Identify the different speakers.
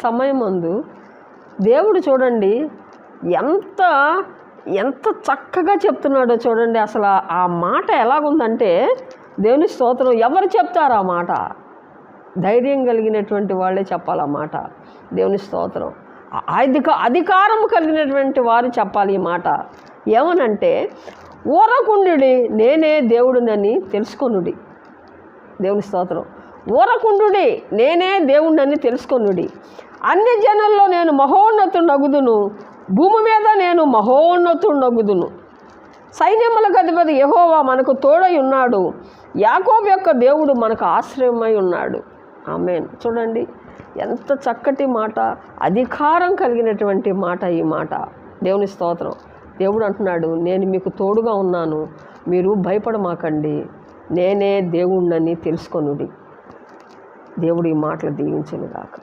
Speaker 1: సమయమందు దేవుడు చూడండి ఎంత ఎంత చక్కగా చెప్తున్నాడో చూడండి. అసలు ఆ మాట ఎలాగుందంటే, దేవుని స్తోత్రం, ఎవరు చెప్తారు ఆ మాట? ధైర్యం కలిగినటువంటి వాళ్ళే చెప్పాలి ఆ మాట. దేవుని స్తోత్రం. అధికారం కలిగినటువంటి వారు చెప్పాలి ఈ మాట. ఏమనంటే, ఊరకుండుడి, నేనే దేవుడినని తెలుసుకొనుడి. దేవుని స్తోత్రం. ఊరకుండుడి, నేనే దేవుడినని తెలుసుకొనుడి. అన్ని జనుల్లో నేను మహోన్నతుడగుదును, భూమి మీద నేను మహోన్నతుడగుదును. సైన్యములకు అధిపతి యెహోవా మనకు తోడై ఉన్నాడు, యాకోబు యొక్క దేవుడు మనకు ఆశ్రయమై ఉన్నాడు. ఆమేన్. చూడండి ఎంత చక్కటి మాట, అధికారం కలిగినటువంటి మాట ఈ మాట. దేవుని స్తోత్రం. దేవుడు అంటున్నాడు, నేను మీకు తోడుగా ఉన్నాను, మీరు భయపడమాకండి, నేనే దేవుణ్ణని తెలుసుకొనుడి. దేవుడు ఈ మాటలు దీవించును గాక.